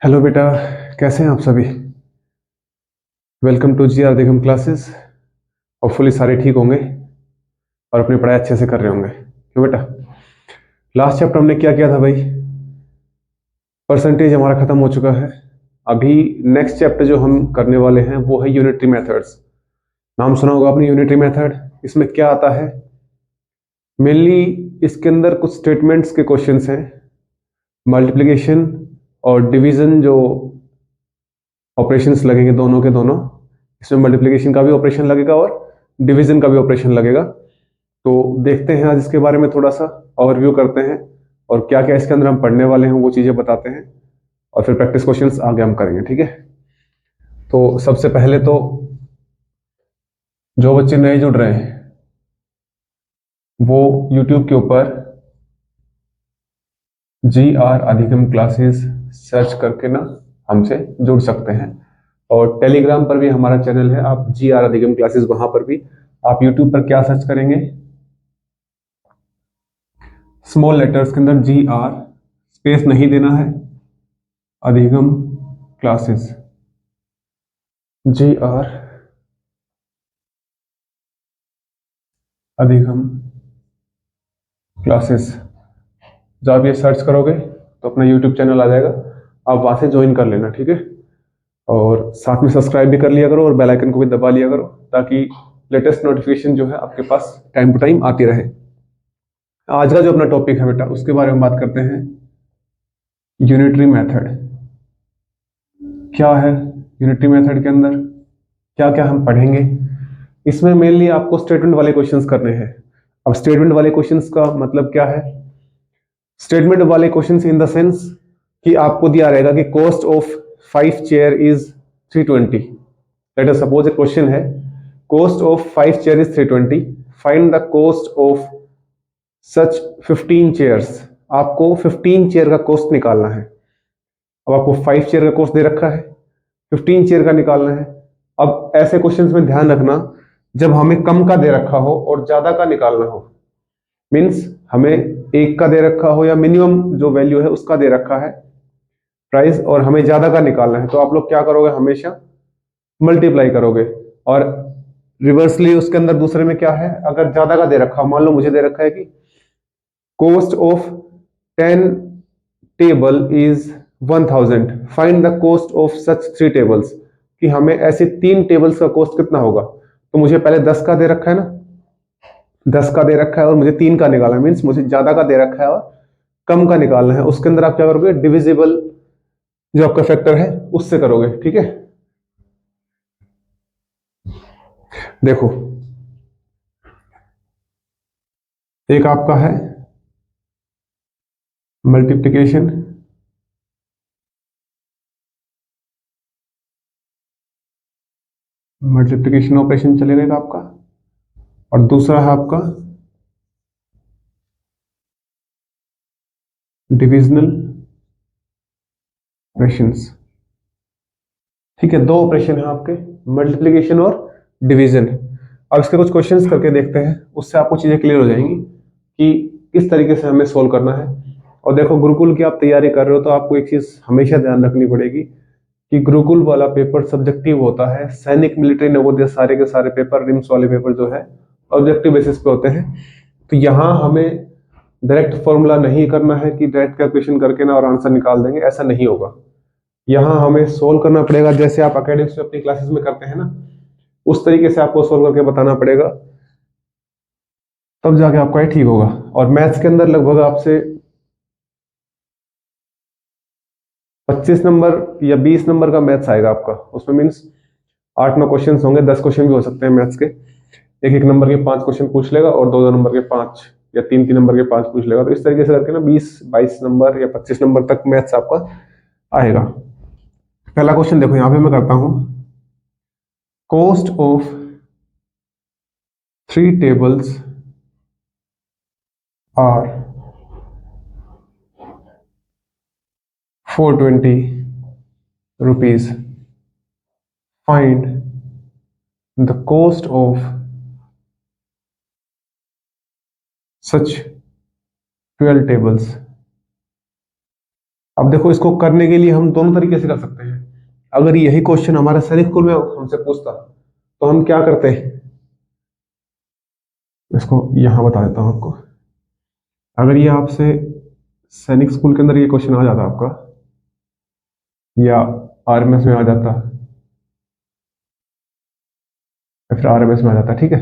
Hello बेटा, कैसे हैं आप सभी। Welcome to G R Digam classes. Hopefully सारे ठीक होंगे और अपनी पढ़ाई अच्छे से कर रहे होंगे। क्यों बेटा, लास्ट चैप्टर हमने क्या किया था भाई। परसेंटेज हमारा खत्म हो चुका है। अभी नेक्स्ट चैप्टर जो हम करने वाले हैं वो है यूनिटरी मेथड्स। नाम सुना होगा आपने, यूनिटरी मेथड। इसमें क्या आता है मेनली, इसके अंदर कुछ स्टेटमेंट्स के क्वेश्चंस हैं। मल्टीप्लिकेशन और डिवीजन जो ऑपरेशंस लगेंगे दोनों के दोनों। इसमें मल्टीप्लिकेशन का भी ऑपरेशन लगेगा और डिवीजन का भी ऑपरेशन लगेगा। तो देखते हैं आज इसके बारे में थोड़ा सा ओवरव्यू करते हैं और क्या क्या इसके अंदर हम पढ़ने वाले हैं वो चीजें बताते हैं और फिर प्रैक्टिस क्वेश्चंस आगे हम करेंगे, ठीक है। तो सबसे पहले तो जो बच्चे नए जुड़ रहे हैं वो YouTube के ऊपर GR अधिगम क्लासेस सर्च करके ना हमसे जुड़ सकते हैं। और टेलीग्राम पर भी हमारा चैनल है, आप GR अधिगम क्लासेस, वहां पर भी आप YouTube पर क्या सर्च करेंगे, स्मॉल लेटर्स के अंदर GR, स्पेस नहीं देना है, अधिगम क्लासेस, GR अधिगम क्लासेस। जब आप ये सर्च करोगे तो अपना YouTube चैनल आ जाएगा, आप वहां से ज्वाइन कर लेना, ठीक है। और साथ में सब्सक्राइब भी कर लिया करो और बेल आइकन को भी दबा लिया करो ताकि लेटेस्ट नोटिफिकेशन जो है आपके पास टाइम टू टाइम आती रहे। आज का जो अपना टॉपिक है बेटा उसके बारे में बात करते हैं। यूनिटरी मेथड क्या है, यूनिटरी मेथड के अंदर क्या क्या हम पढ़ेंगे। इसमें मेनली आपको स्टेटमेंट वाले क्वेश्चंस करने हैं। अब स्टेटमेंट वाले क्वेश्चंस का मतलब क्या है, स्टेटमेंट वाले क्वेश्चंस इन द सेंस कि आपको दिया रहेगा कि cost of 5 chair is 320। Let us suppose a question है, cost of 5 chair is 320, find the cost of such 15 chairs. आपको 15 चेयर का कॉस्ट निकालना है। अब आपको 5 चेयर का कॉस्ट दे रखा है, 15 चेयर का निकालना है। अब ऐसे क्वेश्चंस में ध्यान रखना, जब हमें कम का दे रखा हो और ज्यादा का निकालना हो, मीन्स हमें एक का दे रखा हो या मिनिमम जो वैल्यू है उसका दे रखा है प्राइस और हमें ज्यादा का निकालना है, तो आप लोग क्या करोगे, हमेशा मल्टीप्लाई करोगे। और रिवर्सली उसके अंदर दूसरे में क्या है, अगर ज्यादा का दे रखा हो, मान लो मुझे दे रखा है कि cost of 10 table is 1000, find the cost of such 3 tables, कि हमें ऐसे 3 टेबल्स का कॉस्ट कितना होगा। तो मुझे पहले 10 का दे रखा है ना, 10 का दे रखा है और मुझे 3 का निकालना है, मीन्स मुझे ज्यादा का दे रखा है और कम का निकालना है। उसके अंदर आप क्या करोगे, डिविजिबल जो आपका फैक्टर है उससे करोगे, ठीक है। देखो, एक आपका है मल्टीप्लिकेशन, मल्टीप्लिकेशन ऑपरेशन चलेगा एक आपका, और दूसरा है आपका डिविजनल ऑपरेशंस, ठीक है। दो ऑपरेशन है आपके, मल्टीप्लिकेशन और डिवीजन। अब इसके कुछ क्वेश्चंस करके देखते हैं, उससे आपको चीजें क्लियर हो जाएंगी कि किस तरीके से हमें सोल्व करना है। और देखो, गुरुकुल की आप तैयारी कर रहे हो तो आपको एक चीज हमेशा ध्यान रखनी पड़ेगी कि गुरुकुल वाला पेपर सब्जेक्टिव होता है। सैनिक, मिलिट्री, नवोदय सारे के सारे पेपर, रिम्स वाले पेपर जो है ऑब्जेक्टिव बेसिस पे होते हैं। तो यहाँ हमें डायरेक्ट फॉर्मूला नहीं करना है कि डायरेक्ट कैलकुलेशन करके ना और आंसर निकाल देंगे, ऐसा नहीं होगा। यहाँ हमें सोल्व करना पड़ेगा जैसे आप एकेडमिक्स में अपनी क्लासेस में करते हैं ना, उस तरीके से आपको सोल्व करके बताना पड़ेगा, तब जाके आपका ये ठीक होगा। और मैथ्स के अंदर लगभग आपसे 25 नंबर या 20 नंबर का मैथ्स आएगा आपका। उसमें मीन्स 8-9 क्वेश्चन होंगे, 10 क्वेश्चन भी हो सकते हैं मैथ्स के। एक एक नंबर के 5 क्वेश्चन पूछ लेगा और 2-2 नंबर के 5 या 3-3 नंबर के 5 पूछ लेगा। तो इस तरीके से करके ना 20-22 नंबर या 25 नंबर तक मैथ्स आपका आएगा। पहला क्वेश्चन देखो, यहाँ पे मैं करता हूँ, cost of 3 tables are 420 rupees. Find the cost of such 12 tables. अब देखो, इसको करने के लिए हम दोनों तरीके से कर सकते हैं। अगर यही क्वेश्चन हमारे सैनिक स्कूल में हमसे पूछता तो हम क्या करते, इसको यहां बता देता हूं आपको। अगर ये आपसे सैनिक स्कूल के अंदर ये क्वेश्चन आ जाता आपका, या आरएमएस में आ जाता, या फिर आरएमएस में आ जाता, ठीक है,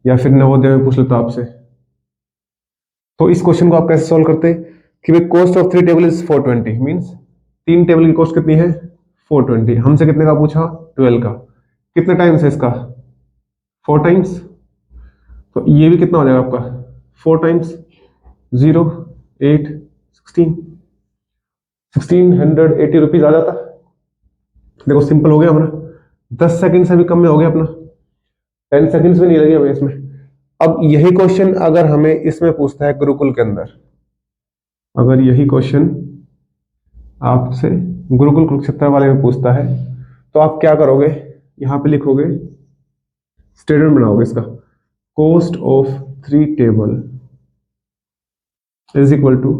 या फिर नवोदय में पूछ लेता आपसे, तो इस क्वेश्चन को आप कैसे सॉल्व करते कि भाई cost of 3 table is 420, means 3 table की कॉस्ट कितनी है 420। हमसे कितने का पूछा 12 का। कितने टाइम्स है इसका 4 टाइम्स, तो ये भी कितना हो जाएगा आपका 4 टाइम्स 0 8 16 1680 रुपीज आ जाता। देखो सिंपल हो गया हमारा, 10 सेकंड से भी कम में हो गया अपना, 10 सेकंड्स भी नहीं लगे हमें इसमें। अब यही क्वेश्चन अगर हमें इसमें पूछता है गुरुकुल के अंदर, अगर यही क्वेश्चन आपसे गुरुकुल कुरुक्षेत्र वाले में पूछता है, तो आप क्या करोगे, यहां पे लिखोगे, स्टेटमेंट बनाओगे इसका, cost of 3 table is equal to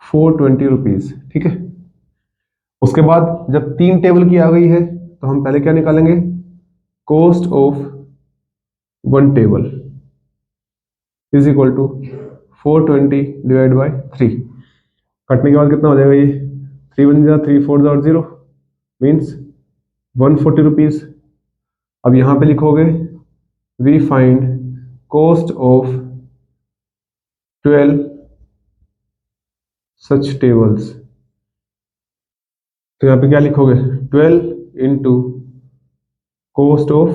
420 rupees, ठीक है। उसके बाद जब 3 टेबल की आ गई है तो हम पहले क्या निकालेंगे, cost of 1 table is equal to 420 divide by 3। कटने के बाद कितना हो जाएगा, ये 3 1 जा 3 4 जा 0 मीन्स 140 रुपीज। अब यहां पे लिखोगे we find cost of 12 such tables, तो यहां पे क्या लिखोगे 12 इंटू कॉस्ट ऑफ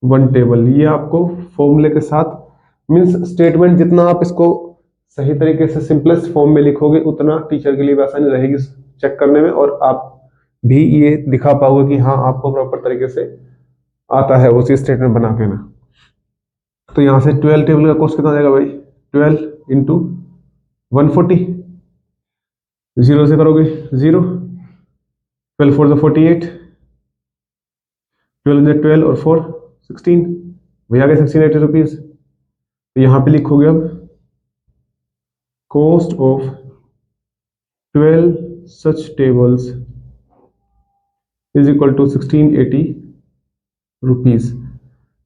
1 टेबल। ये आपको फॉर्मूले के साथ, मीन्स स्टेटमेंट जितना आप इसको सही तरीके से सिंपलेस्ट फॉर्म में लिखोगे उतना टीचर के लिए भी आसानी रहेगी चेक करने में, और आप भी ये दिखा पाओगे कि हाँ आपको प्रॉपर तरीके से आता है उसी स्टेटमेंट बना के ना। तो यहाँ से 12 टेबल का कॉस्ट कितना आ जाएगा भाई, 12 इंटू 140, 0 से करोगे 0, 12 4 48, 12 और 4 16, वही आ गया 1680 रुपीज। तो यहाँ पे लिखोगे अब cost of 12 such tables is equal to 1680 rupees.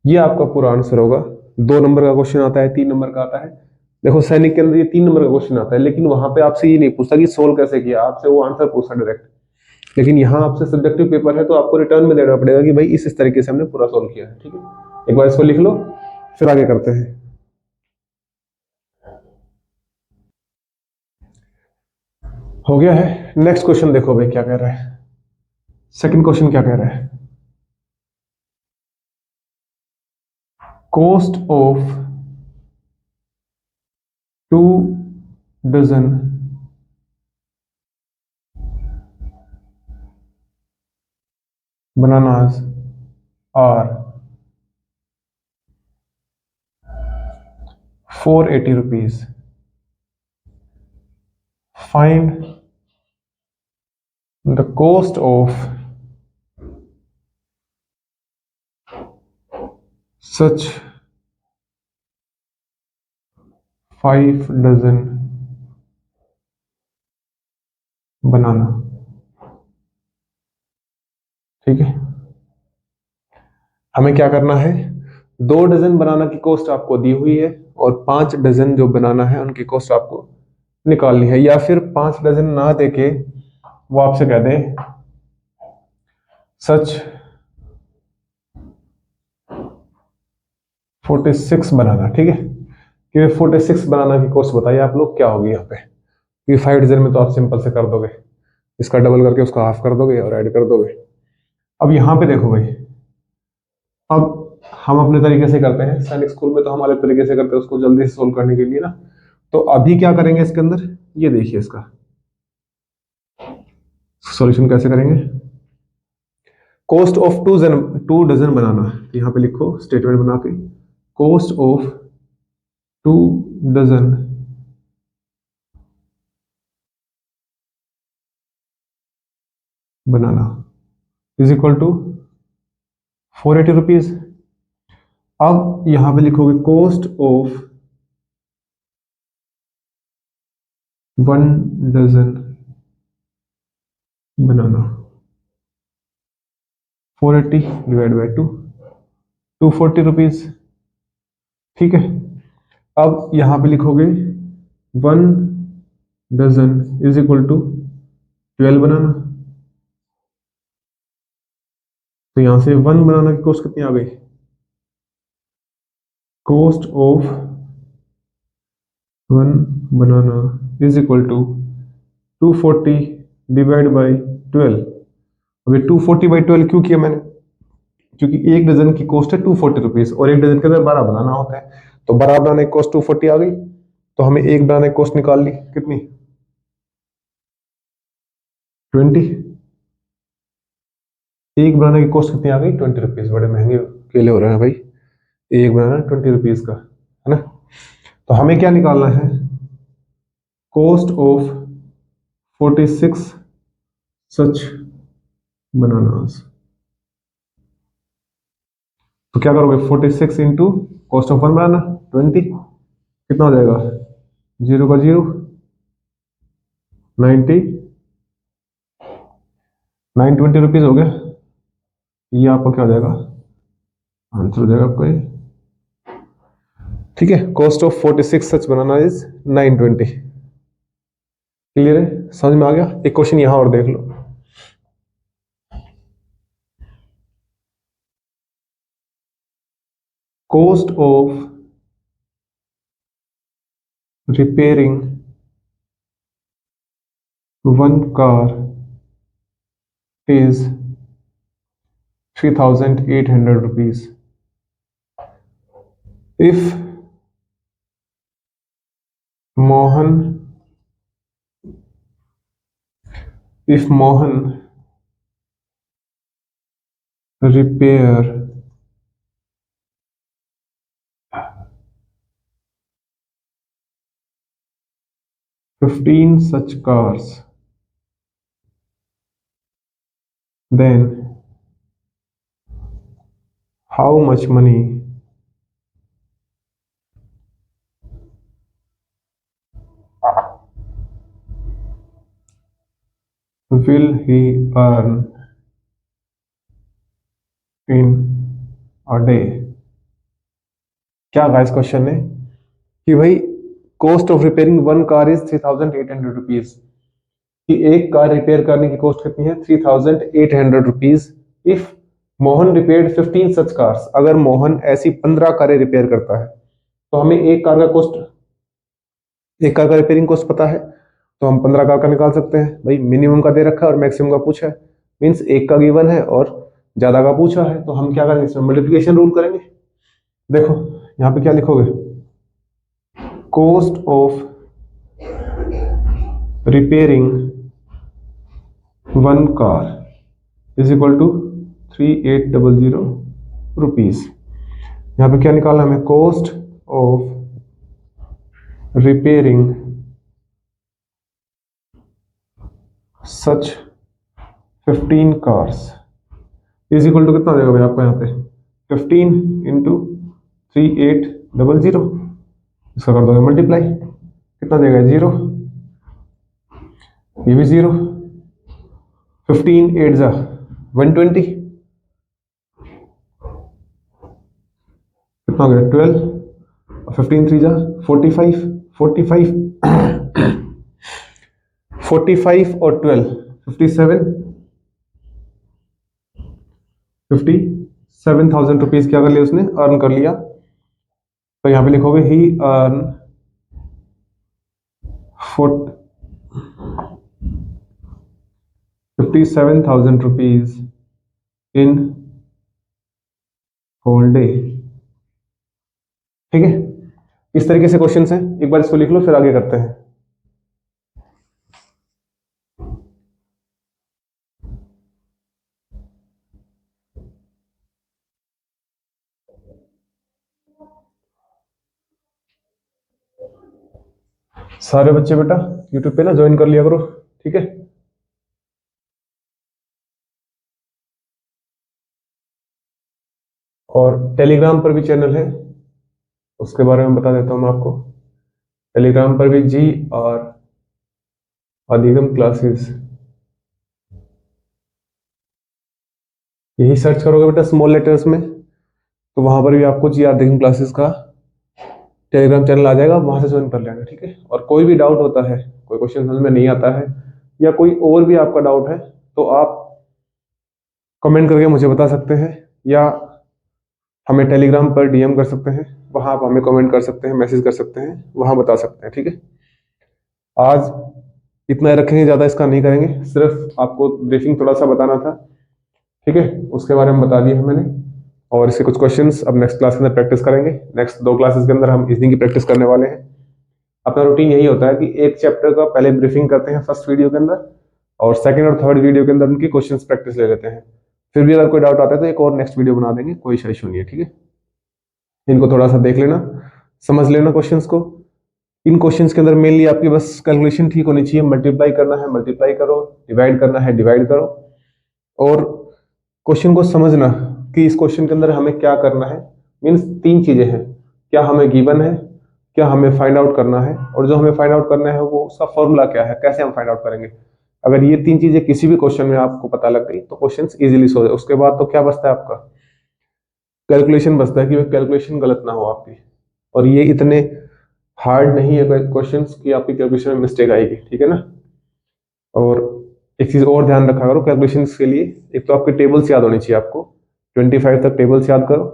ये आपका पूरा आंसर होगा। 2 नंबर का क्वेश्चन आता है, 3 नंबर का आता है। देखो सैनिक के अंदर ये 3 नंबर का क्वेश्चन आता है, लेकिन वहां पे आपसे ये नहीं पूछता कि सोल्व कैसे किया, आपसे वो आंसर पूछता डायरेक्ट। लेकिन यहाँ आपसे सब्जेक्टिव पेपर है तो आपको रिटर्न में देना पड़ेगा कि भाई इस तरीके से हमने पूरा सोल्व किया है, ठीक है। एक बार इसको लिख लो, फिर आगे करते हैं। हो गया है। नेक्स्ट क्वेश्चन देखो भाई क्या कह रहा है। सेकंड क्वेश्चन क्या कह रहा है, cost of 2 dozen bananas are 480 rupees. Find the cost of such 5 dozen banana, ठीक है। हमें क्या करना है, 2 डजन बनाना की कॉस्ट आपको दी हुई है और 5 डजन जो बनाना है उनकी कॉस्ट आपको निकालनी है, या फिर 5 डजन ना देके वो आपसे कह दें सच 46 बनाना, ठीक है। कि 46 बनाना की कॉस्ट बताइए आप लोग क्या होगी यहाँ पे, क्योंकि 5 डजन में तो आप सिंपल से कर दोगे, इसका डबल करके उसका हाफ कर दोगे और ऐड कर दोगे। अब यहाँ पे देखो भाई, अब हम अपने तरीके से करते हैं, सैनिक स्कूल में तो हम अलग तरीके से करते हैं उसको जल्दी से सोल्व करने के लिए ना। तो अभी क्या करेंगे इसके अंदर, ये देखिए इसका सॉल्यूशन कैसे करेंगे। कॉस्ट ऑफ 2 डजन बनाना, यहाँ पे लिखो स्टेटमेंट बना के, cost of 2 dozen banana is equal to 480 rupees. अब यहां पे लिखोगे cost of 1 dozen banana 480 divide by 2, 240 rupees. ठीक है, अब यहां पे लिखोगे 1 dozen is equal to 12 banana. तो यहां से 1 बनाना की कॉस्ट कितनी आ गई? Cost of 1 banana is equal to 240 divide by 12। अब ये 240/12 क्यों किया मैंने? क्योंकि 1 डजन की कॉस्ट है 240 रुपीज और 1 डजन के अंदर 12 बनाना होता है। तो 12 बनाने की कॉस्ट 240 आ गई, तो हमें एक बनाने की कॉस्ट निकाल ली कितनी? 20। एक बनाने की कॉस्ट कितनी आ गई? 20 रुपीज। बड़े महंगे केले हो रहे हैं भाई, एक बनाना 20 रुपीज का, है ना? तो हमें क्या निकालना है? Cost of 46 such bananas. तो क्या करोगे? 46 इंटू कॉस्ट ऑफ 1 बनाना 20, कितना हो जाएगा? 0 का 0, 90, 920 रुपीज हो गया। ये आपका क्या हो जाएगा? आंसर हो जाएगा आपका ये। ठीक है, cost of 46 such banana is 920। Clear है? समझ में आ गया? एक क्वेश्चन यहां और देख लो। Cost of repairing 1 car is 3,800 rupees. If Mohan repair 15 such cars, then how much money will he earn in a day? क्या गाइस क्वेश्चन है कि भाई cost of repairing 1 car is 3,800 rupees, कि एक कार रिपेयर करने की cost कितनी है? 3,800 rupees. If Mohan repaired 15 such cars, अगर मोहन ऐसी 15 कारें रिपेयर करता है, तो हमें एक कार का रिपेयरिंग कॉस्ट पता है, तो हम 15 कार का निकाल सकते हैं। भाई मिनिमम का दे रखा है और मैक्सिमम का पूछा है, मीन्स एक का गिवन है और ज्यादा का पूछा है, तो हम क्या करेंगे? इसमें मल्टीप्लिकेशन रूल करेंगे। देखो यहाँ पे क्या लिखोगे? Cost of repairing 1 car is equal to 3,800 rupees. यहाँ पे क्या निकालना है हमें? Cost of repairing such 15 cars is equal to कितना हो जाएगा भाई आपको? यहाँ पे 15 इंटू 3,800, इसका कर दोगे मल्टीप्लाई, कितना देगा? 0, ये भी 0, 15 8 जा 120, कितना हो गया? 12, और 15 3 जा 45, 45 45 और 12 57, 57,000 रुपीज क्या कर लिया उसने? अर्न कर लिया। तो यहाँ पे लिखोगे he earn 57,000 rupees in whole day. ठीक है, इस तरीके से क्वेश्चंस हैं, एक बार इसको लिख लो फिर आगे करते हैं। सारे बच्चे बेटा यूट्यूब पे ना ज्वाइन कर लिया करो, ठीक है? और टेलीग्राम पर भी चैनल है, उसके बारे में बता देता हूँ मैं आपको। टेलीग्राम पर भी जी और अधिगम क्लासेस यही सर्च करोगे बेटा स्मॉल लेटर्स में, तो वहां पर भी आपको GR दिग्गम क्लासेस का टेलीग्राम चैनल आ जाएगा, वहां से ज्वाइन कर लेना, ठीक है। और कोई भी डाउट होता है, कोई क्वेश्चन समझ में नहीं आता है या कोई और भी आपका डाउट है, तो आप कमेंट करके मुझे बता सकते हैं, या हमें टेलीग्राम पर DM कर सकते हैं, वहां आप हमें कमेंट कर सकते हैं, मैसेज कर सकते हैं, वहां बता सकते हैं, ठीक है। आज इतना ही रखेंगे, ज़्यादा इसका नहीं करेंगे, सिर्फ आपको ब्रीफिंग थोड़ा सा बताना था, ठीक है। उसके बारे में बता दिया है मैंने, और इसके कुछ क्वेश्चंस अब नेक्स्ट क्लास के अंदर प्रैक्टिस करेंगे। नेक्स्ट 2 क्लासेस के अंदर हम इतनी की प्रैक्टिस करने वाले हैं। अपना रूटीन यही होता है कि एक चैप्टर का पहले ब्रीफिंग करते हैं फर्स्ट वीडियो के अंदर, और सेकंड और थर्ड वीडियो के अंदर उनकी क्वेश्चंस प्रैक्टिस ले लेते हैं। फिर भी अगर कोई डाउट आता है तो एक और नेक्स्ट वीडियो बना देंगे, कोई इशू नहीं है, ठीक है। इनको थोड़ा सा देख लेना, समझ लेना क्वेश्चंस को। इन क्वेश्चंस के अंदर मेनली आपकी बस कैलकुलेशन ठीक होनी चाहिए, मल्टीप्लाई करना है मल्टीप्लाई करो, डिवाइड करना है डिवाइड करो, और क्वेश्चन को समझना कि इस क्वेश्चन के अंदर हमें क्या करना है। मीन्स 3 चीजें हैं, क्या हमें गिवन है, क्या हमें फाइंड आउट करना है, और जो हमें फाइंड आउट करना है वो उसका फॉर्मूला क्या है, कैसे हम फाइंड आउट करेंगे। अगर ये 3 चीजें किसी भी क्वेश्चन में आपको पता लग गई तो क्वेश्चन इजीली सॉल्व है। उसके बाद तो क्या बचता है आपका, कैलकुलेशन बचता है कि कैलकुलेशन गलत ना हो आपकी। और ये इतने हार्ड नहीं है क्वेश्चंस कि आपकी कैलकुलेशन में मिस्टेक आएगी, ठीक है ना। और एक चीज और ध्यान रखा करो कैलकुलेशंस के लिए, एक तो आपके टेबल्स याद होनी चाहिए आपको, 25 तक टेबल्स याद करो,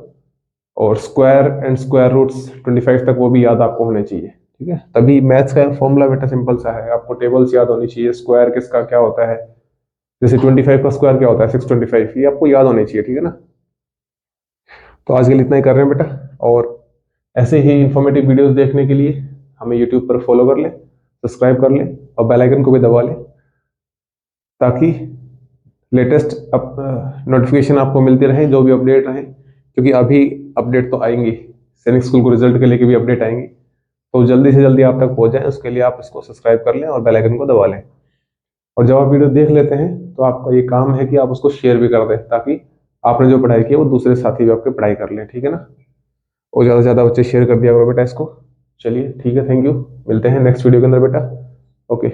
और स्क्वायर एंड स्क्वायर रूट्स 25 तक वो भी याद आपको होने चाहिए, ठीक है। तभी मैथ्स का फॉर्मूला बेटा सिंपल सा है, आपको टेबल्स याद होनी चाहिए, स्क्वायर किसका क्या होता है, जैसे 25 का स्क्वायर क्या होता है 625, ये आपको याद होनी चाहिए, ठीक है ना। तो आज के लिए इतना ही कर रहे हैं बेटा, और ऐसे ही इंफॉर्मेटिव वीडियोस देखने के लिए हमें यूट्यूब पर फॉलो कर लें, सब्सक्राइब कर लें, और बेल आइकन को भी दबा लें, ताकि लेटेस्ट नोटिफिकेशन आपको मिलती रहे, जो भी अपडेट रहे। क्योंकि अभी अपडेट तो आएंगी, सैनिक स्कूल को रिजल्ट के लेके भी अपडेट आएंगी, तो जल्दी से जल्दी आप तक पहुंच जाए उसके लिए आप इसको सब्सक्राइब कर लें और बेल आइकन को दबा लें। और जब आप वीडियो देख लेते हैं तो आपका ये काम है कि आप उसको शेयर भी कर दें, ताकि आपने जो पढ़ाई की है वो दूसरे साथी भी आपके पढ़ाई कर लें, ठीक है ना। और ज़्यादा से ज़्यादा बच्चे शेयर कर दिया करो बेटा इसको। चलिए ठीक है, थैंक यू, मिलते हैं नेक्स्ट वीडियो के अंदर बेटा। ओके।